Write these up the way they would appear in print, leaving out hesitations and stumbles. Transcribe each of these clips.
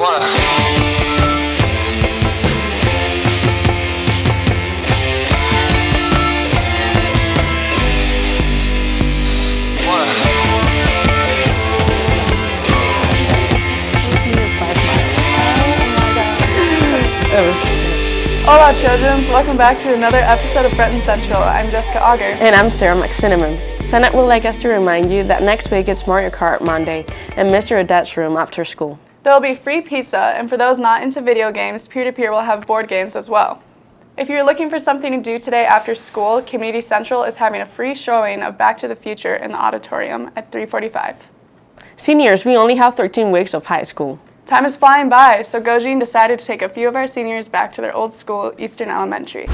Hola children, welcome back to another episode of Frenton Central. I'm Jessica Auger. And I'm Sarah McCinnaman. Senate would like us to remind you that next week it's Mario Kart Monday and Mr. Odette's room after school. There will be free pizza, and for those not into video games, Peer-to-Peer will have board games as well. If you're looking for something to do today after school, Community Central is having a free showing of Back to the Future in the auditorium at 3:45. Seniors, we only have 13 weeks of high school. Time is flying by, so Gojin decided to take a few of our seniors back to their old school, Eastern Elementary.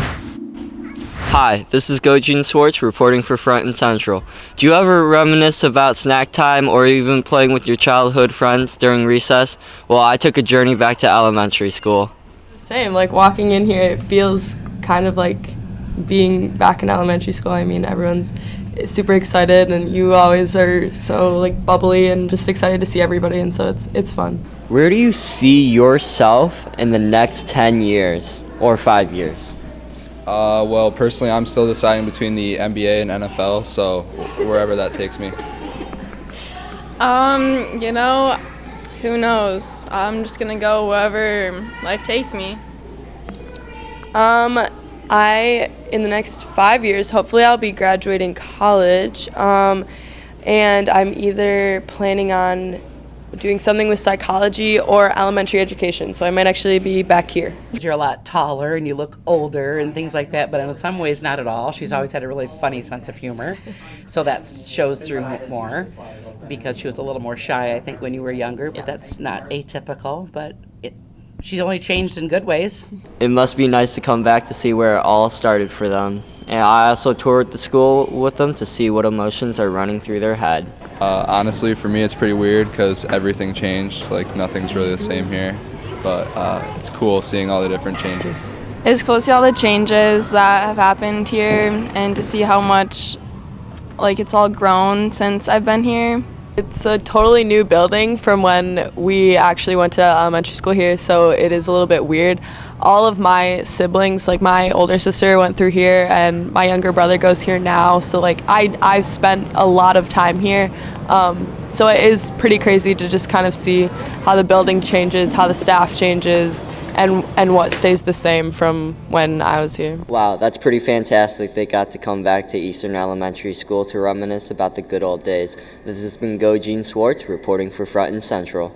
Hi, this is Gojin Swartz reporting for Frenton Central. Do you ever reminisce about snack time or even playing with your childhood friends during recess? Well, I took a journey back to elementary school. Same, like walking in here, it feels kind of like being back in elementary school. I mean, everyone's super excited and you always are so like bubbly and just excited to see everybody, and so it's fun. Where do you see yourself in the next 10 years or 5 years? Well, personally, I'm still deciding between the NBA and NFL, so wherever that takes me. Who knows? I'm just gonna go wherever life takes me. In the next 5 years, hopefully I'll be graduating college, and I'm either planning on doing something with psychology or elementary education, so I might actually be back here. You're a lot taller and you look older and things like that, but in some ways not at all. She's always had a really funny sense of humor, so that shows through more because she was a little more shy, I think, when you were younger, but that's not atypical, but she's only changed in good ways. It must be nice to come back to see where it all started for them. And I also toured the school with them to see what emotions are running through their head. Honestly, for me, it's pretty weird because everything changed. Like, nothing's really the same here. But it's cool seeing all the different changes. It's cool to see all the changes that have happened here and to see how much it's all grown since I've been here. It's a totally new building from when we actually went to elementary school here, so it is a little bit weird. All of my siblings, like my older sister went through here and my younger brother goes here now, so I've spent a lot of time here. So it is pretty crazy to just kind of see how the building changes, how the staff changes, and what stays the same from when I was here. Wow, that's pretty fantastic. They got to come back to Eastern Elementary School to reminisce about the good old days. This has been Gojin Swartz reporting for Frenton Central.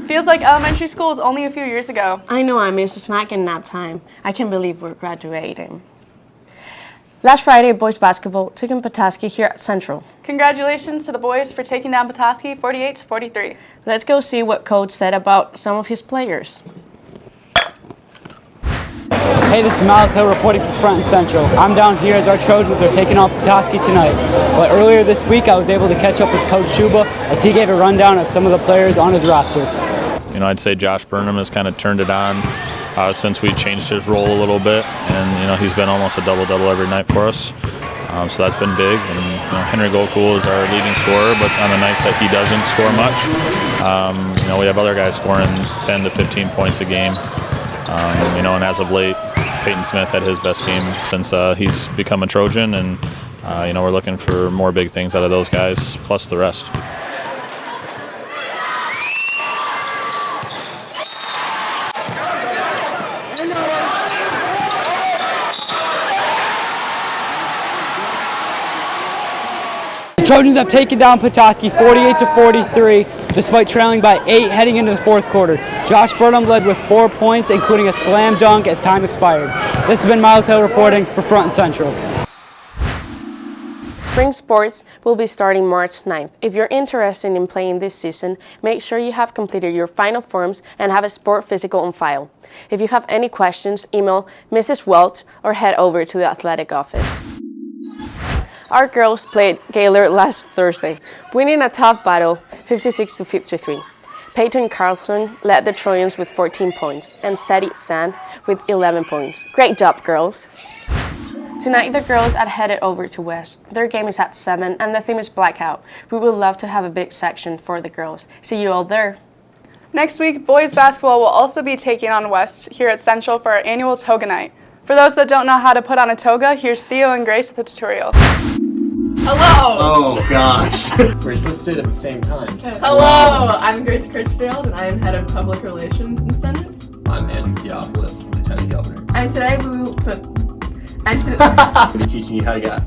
Feels like elementary school was only a few years ago. I know, I miss snack and nap time. I can't believe we're graduating. Last Friday, boys basketball took in Petoskey here at Central. Congratulations to the boys for taking down Petoskey 48-43. Let's go see what coach said about some of his players. Hey, this is Miles Hill reporting for Frenton Central. I'm down here as our Trojans are taking on Petoskey tonight. But earlier this week, I was able to catch up with Coach Shuba as he gave a rundown of some of the players on his roster. I'd say Josh Burnham has kind of turned it on since we changed his role a little bit, and he's been almost a double-double every night for us. So that's been big. And Henry Goldcool is our leading scorer, but on the nights that he doesn't score much, we have other guys scoring 10 to 15 points a game. And as of late, Peyton Smith had his best game since he's become a Trojan, and we're looking for more big things out of those guys, plus the rest. The Trojans have taken down Petoskey 48-43, despite trailing by 8 heading into the fourth quarter. Josh Burnham led with 4 points, including a slam dunk as time expired. This has been Miles Hill reporting for Frenton Central. Spring sports will be starting March 9th. If you're interested in playing this season, make sure you have completed your final forms and have a sport physical on file. If you have any questions, email Mrs. Welch or head over to the athletic office. Our girls played Gaylord last Thursday, winning a tough battle 56-53. Peyton Carlson led the Trojans with 14 points and Sadie Sand with 11 points. Great job, girls! Tonight, the girls are headed over to West. Their game is at 7 and the theme is Blackout. We would love to have a big section for the girls. See you all there. Next week, boys basketball will also be taking on West here at Central for our annual toga night. For those that don't know how to put on a toga, here's Theo and Grace with a tutorial. Hello! Oh gosh. We're supposed to say it at the same time. Hello! I'm Grace Critchfield and I am Head of Public Relations in the Senate. I'm Andrew Theophilus, Lieutenant Governor. And today we will put... I'll be teaching you how to get.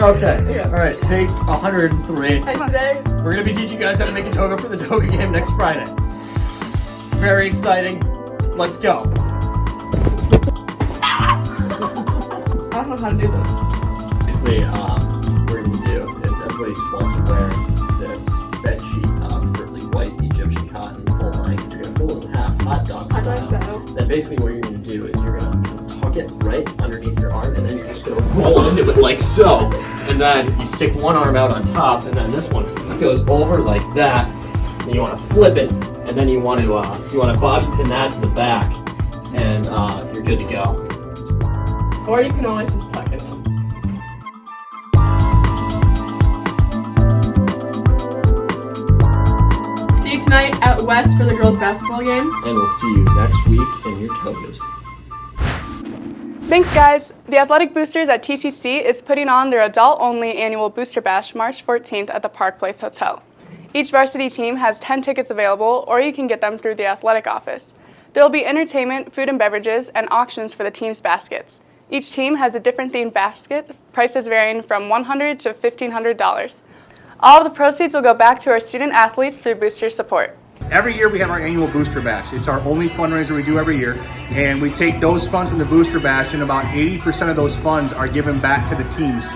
Okay, alright, take 103. And today... We're going to be teaching you guys how to make a toga for the toga game next Friday. Very exciting. Let's go. I don't know how to do this. Basically, what we're going to do is everybody just wants to wear this bed sheet, preferably white Egyptian cotton, full length. You're going to fold it in half, hot dog style. Then basically what you're going to do is you're going to tuck it right underneath your arm, and then you're just going to roll into it like so. And then you stick one arm out on top, and then this one goes over like that. And you want to flip it, and then you want to bobby pin that to the back, and you're good to go. Or you can always just tuck it in. See you tonight at West for the girls' basketball game. And we'll see you next week in your togas. Thanks, guys. The Athletic Boosters at TCC is putting on their adult-only annual Booster Bash March 14th at the Park Place Hotel. Each varsity team has 10 tickets available, or you can get them through the athletic office. There will be entertainment, food and beverages, and auctions for the team's baskets. Each team has a different themed basket, prices varying from $100 to $1,500. All of the proceeds will go back to our student athletes through booster support. Every year we have our annual Booster Bash. It's our only fundraiser we do every year, and we take those funds from the Booster Bash, and about 80% of those funds are given back to the teams.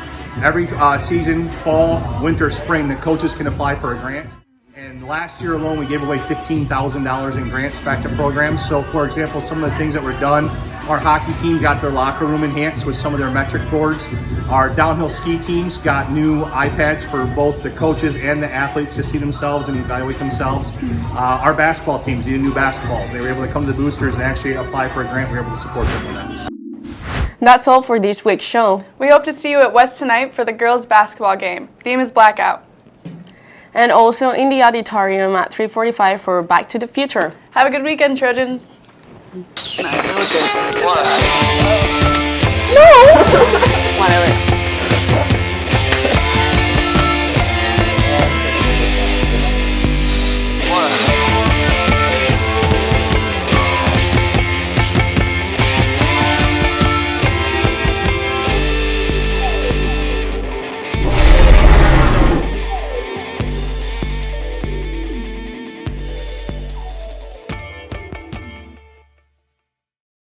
Every season, fall, winter, spring, the coaches can apply for a grant. And last year alone, we gave away $15,000 in grants back to programs. So, for example, some of the things that were done, our hockey team got their locker room enhanced with some of their metric boards. Our downhill ski teams got new iPads for both the coaches and the athletes to see themselves and evaluate themselves. Our basketball teams needed new basketballs. They were able to come to the boosters and actually apply for a grant. We were able to support them with that. That's all for this week's show. We hope to see you at West tonight for the girls' basketball game. Theme is Blackout. And also in the auditorium at 3:45 for Back to the Future. Have a good weekend, Trojans. No! Whatever.